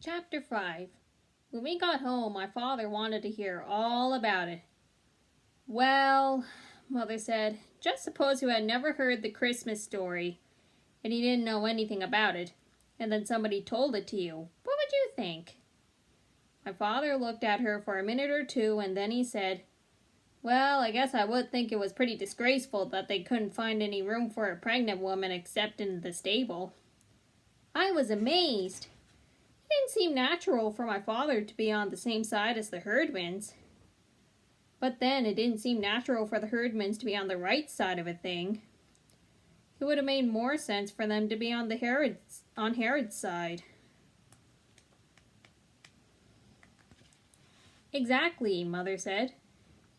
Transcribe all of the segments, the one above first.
Chapter 5. When we got home, my father wanted to hear all about it. Well, Mother said, just suppose you had never heard the Christmas story, and you didn't know anything about it, and then somebody told it to you. What would you think? My father looked at her for a minute or two, and then he said, well, I guess I would think it was pretty disgraceful that they couldn't find any room for a pregnant woman except in the stable. I was amazed. It didn't seem natural for my father to be on the same side as the herdmans. But then it didn't seem natural for the herdmans to be on the right side of a thing. It would have made more sense for them to be on Herod's side. Exactly, Mother said.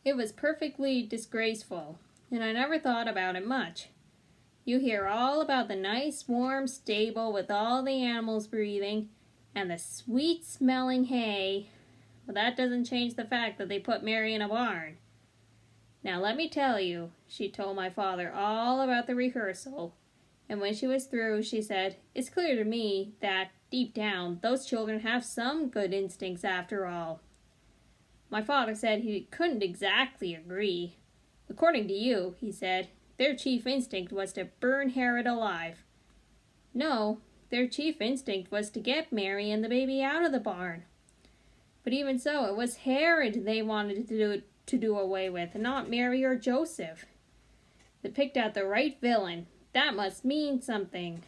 It was perfectly disgraceful, and I never thought about it much. You hear all about the nice warm stable with all the animals breathing, and the sweet-smelling hay, but that doesn't change the fact that they put Mary in a barn. Now let me tell you, she told my father all about the rehearsal, and when she was through, she said, it's clear to me that, deep down, those children have some good instincts after all. My father said he couldn't exactly agree. According to you, he said, their chief instinct was to burn Herod alive. No, their chief instinct was to get Mary and the baby out of the barn. But even so, it was Herod they wanted to do away with, not Mary or Joseph. They picked out the right villain. That must mean something.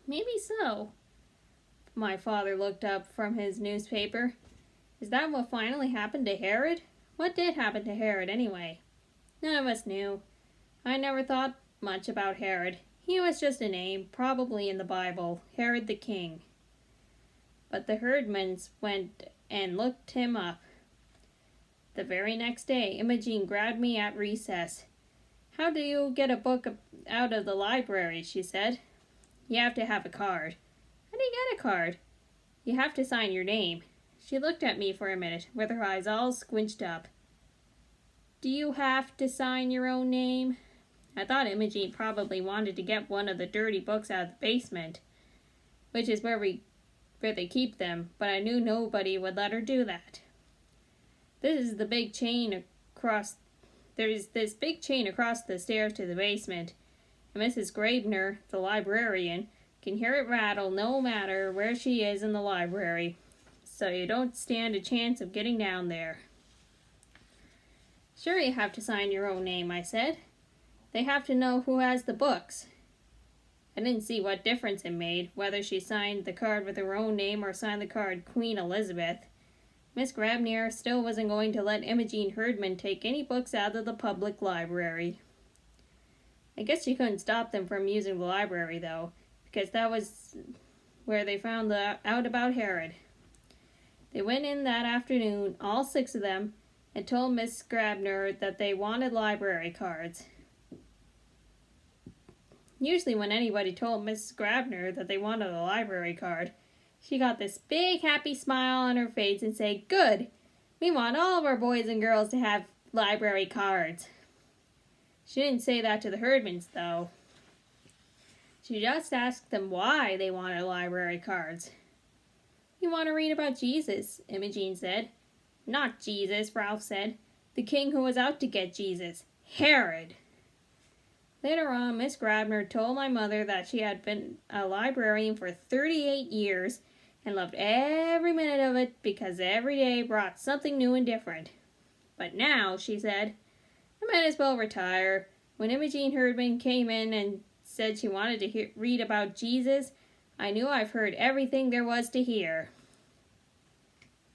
Maybe so. My father looked up from his newspaper. Is that what finally happened to Herod? What did happen to Herod, anyway? None of us knew. I never thought much about Herod. He was just a name, probably in the Bible, Herod the King. But the herdmans went and looked him up. The very next day, Imogene grabbed me at recess. How do you get a book out of the library, she said. You have to have a card. How do you get a card? You have to sign your name. She looked at me for a minute, with her eyes all squinched up. Do you have to sign your own name? I thought Imogene probably wanted to get one of the dirty books out of the basement, which is where they keep them, but I knew nobody would let her do that. There's this big chain across the stairs to the basement, and Mrs. Grabner, the librarian, can hear it rattle no matter where she is in the library, so you don't stand a chance of getting down there. Sure you have to sign your own name, I said. They have to know who has the books. I didn't see what difference it made, whether she signed the card with her own name or signed the card Queen Elizabeth. Miss Grabner still wasn't going to let Imogene Herdman take any books out of the public library. I guess she couldn't stop them from using the library, though, because that was where they found out about Herod. They went in that afternoon, all 6 of them, and told Miss Grabner that they wanted library cards. Usually when anybody told Miss Grabner that they wanted a library card, she got this big happy smile on her face and say, good, we want all of our boys and girls to have library cards. She didn't say that to the herdmans, though. She just asked them why they wanted library cards. We want to read about Jesus, Imogene said. Not Jesus, Ralph said. The king who was out to get Jesus. Herod. Later on, Miss Grabner told my mother that she had been a librarian for 38 years and loved every minute of it because every day brought something new and different. But now, she said, I might as well retire. When Imogene Herdman came in and said she wanted to read about Jesus, I knew I've heard everything there was to hear.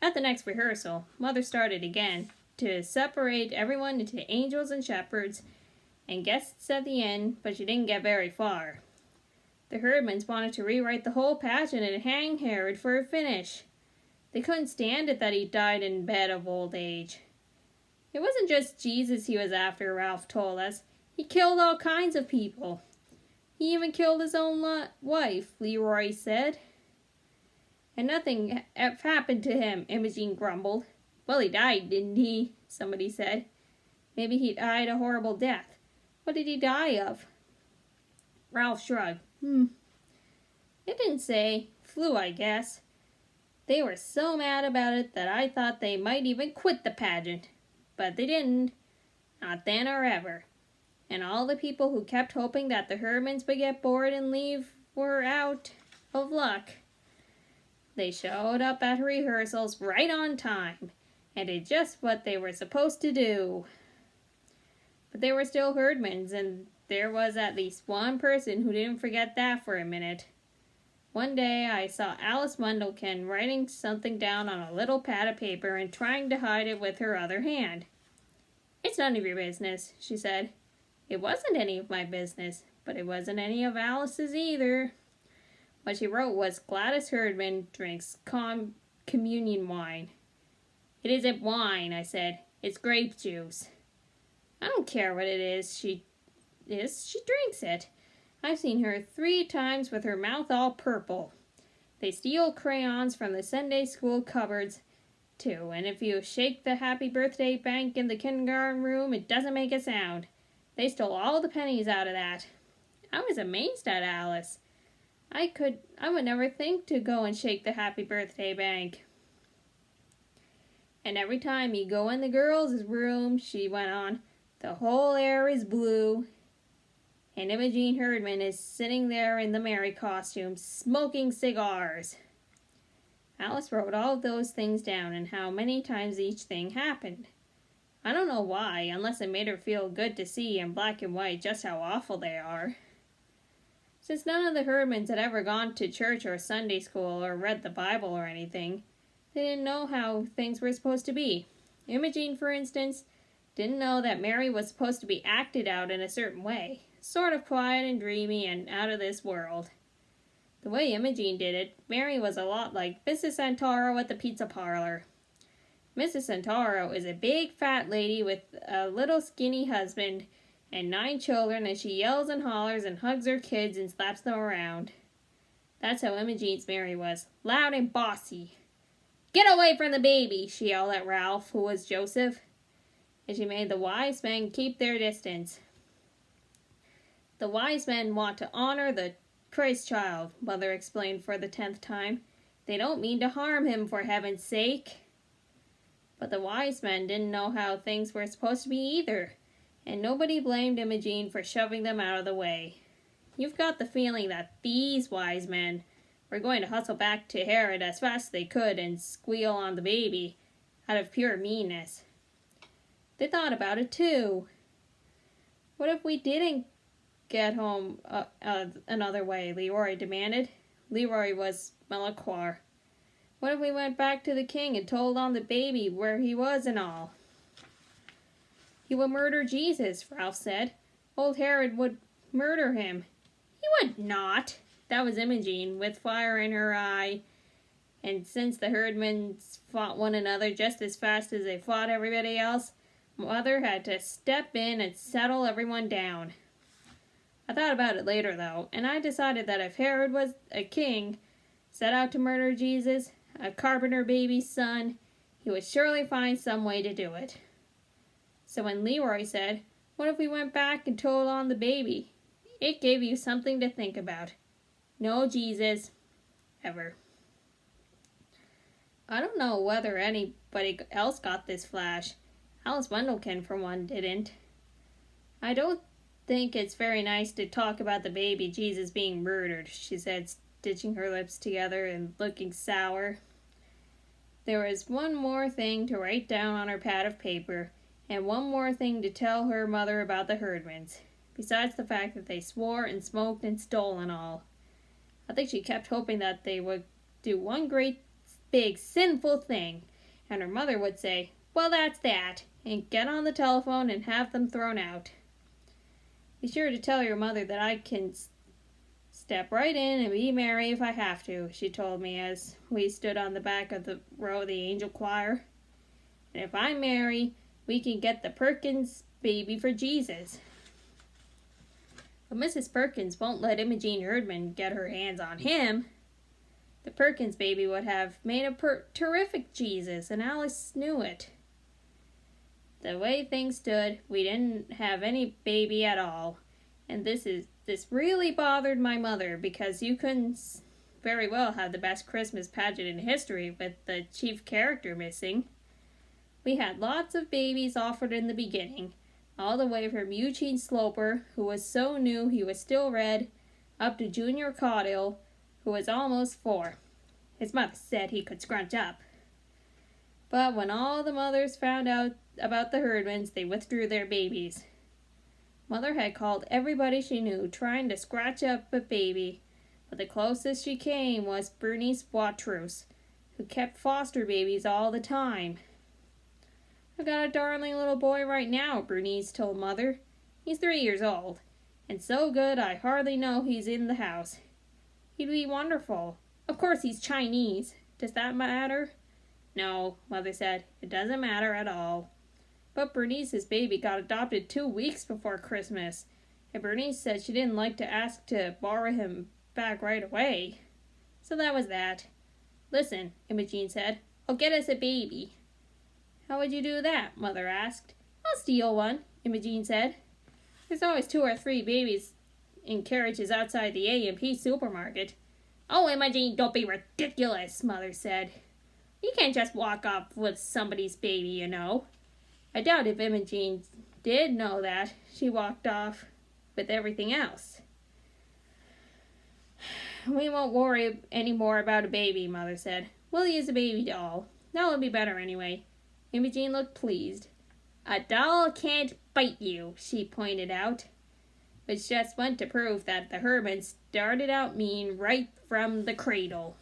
At the next rehearsal, Mother started again to separate everyone into angels and shepherds and guests at the end, but she didn't get very far. The herdmans wanted to rewrite the whole pageant and hang Herod for a finish. They couldn't stand it that he died in bed of old age. It wasn't just Jesus he was after, Ralph told us. He killed all kinds of people. He even killed his own wife, Leroy said. And nothing happened to him, Imogene grumbled. Well, he died, didn't he? Somebody said. Maybe he died a horrible death. What did he die of? Ralph shrugged. It didn't say. Flu, I guess. They were so mad about it that I thought they might even quit the pageant. But they didn't. Not then or ever. And all the people who kept hoping that the Herdmans would get bored and leave were out of luck. They showed up at rehearsals right on time and did just what they were supposed to do. But they were still Herdmans, and there was at least one person who didn't forget that for a minute. One day I saw Alice Mundelkin writing something down on a little pad of paper and trying to hide it with her other hand. "It's none of your business," she said. It wasn't any of my business, but it wasn't any of Alice's either. What she wrote was, "Gladys Herdman drinks communion wine." "It isn't wine," I said. "It's grape juice." "I don't care what it is. She drinks it. I've seen her 3 times with her mouth all purple. They steal crayons from the Sunday school cupboards, too, and if you shake the happy birthday bank in the kindergarten room, it doesn't make a sound. They stole all the pennies out of that." I was amazed at Alice. I would never think to go and shake the happy birthday bank. "And every time you go in the girls' room," she went on, "the whole air is blue. And Imogene Herdman is sitting there in the Mary costume, smoking cigars." Alice wrote all of those things down and how many times each thing happened. I don't know why, unless it made her feel good to see in black and white just how awful they are. Since none of the Herdmans had ever gone to church or Sunday school or read the Bible or anything, they didn't know how things were supposed to be. Imogene, for instance, didn't know that Mary was supposed to be acted out in a certain way, sort of quiet and dreamy and out of this world. The way Imogene did it, Mary was a lot like Mrs. Santoro at the pizza parlor. Mrs. Santoro is a big fat lady with a little skinny husband and 9 children, and she yells and hollers and hugs her kids and slaps them around. That's how Imogene's Mary was, loud and bossy. "Get away from the baby," she yelled at Ralph, who was Joseph, and she made the wise men keep their distance. "The wise men want to honor the Christ child," Mother explained for the 10th time. "They don't mean to harm him, for heaven's sake." But the wise men didn't know how things were supposed to be either, and nobody blamed Imogene for shoving them out of the way. You've got the feeling that these wise men were going to hustle back to Herod as fast as they could and squeal on the baby, out of pure meanness. They thought about it too. "What if we didn't get home another way?" Leroy demanded. Leroy was Melanchoir. "What if we went back to the king and told on the baby where he was and all?" "He would murder Jesus," Ralph said. "Old Herod would murder him." "He would not." That was Imogene, with fire in her eye. And since the Herdmans fought one another just as fast as they fought everybody else, Mother had to step in and settle everyone down. I thought about it later, though, and I decided that if Herod was a king, set out to murder Jesus, a carpenter baby's son, he would surely find some way to do it. So when Leroy said, "What if we went back and told on the baby?" it gave you something to think about. No Jesus. Ever. I don't know whether anybody else got this flash. Alice Mundelkin, for one, didn't. "I don't think it's very nice to talk about the baby Jesus being murdered," she said, stitching her lips together and looking sour. There was one more thing to write down on her pad of paper, and one more thing to tell her mother about the Herdmans, besides the fact that they swore and smoked and stole and all. I think she kept hoping that they would do one great big sinful thing, and her mother would say, "Well, that's that," and get on the telephone and have them thrown out. "Be sure to tell your mother that I can step right in and be Mary if I have to," she told me as we stood on the back of the row of the angel choir. "And if I'm Mary, we can get the Perkins baby for Jesus." But Mrs. Perkins won't let Imogene Herdman get her hands on him. The Perkins baby would have made a terrific Jesus, and Alice knew it. The way things stood, we didn't have any baby at all, and this really bothered my mother because you couldn't very well have the best Christmas pageant in history with the chief character missing. We had lots of babies offered in the beginning, all the way from Eugene Sloper, who was so new he was still red, up to Junior Caudill, who was almost 4. His mother said he could scrunch up. But when all the mothers found out about the Herdmans, they withdrew their babies. Mother had called everybody she knew, trying to scratch up a baby, but the closest she came was Bernice Watrous, who kept foster babies all the time. "I've got a darling little boy right now," Bernice told Mother. "He's 3 years old, and so good I hardly know he's in the house. He'd be wonderful. Of course he's Chinese. Does that matter?" "No," Mother said. "It doesn't matter at all." But Bernice's baby got adopted 2 weeks before Christmas, and Bernice said she didn't like to ask to borrow him back right away. So that was that. "Listen," Imogene said, "I'll get us a baby." "How would you do that?" Mother asked. "I'll steal one," Imogene said. "There's always 2 or 3 babies in carriages outside the A&P supermarket." "Oh, Imogene, don't be ridiculous," Mother said. "You can't just walk off with somebody's baby, you know." I doubt if Imogene did know that. She walked off with everything else. "We won't worry any more about a baby," Mother said. "We'll use a baby doll. That would be better anyway." Imogene looked pleased. "A doll can't bite you," she pointed out. Which just went to prove that the Herdmans started out mean right from the cradle.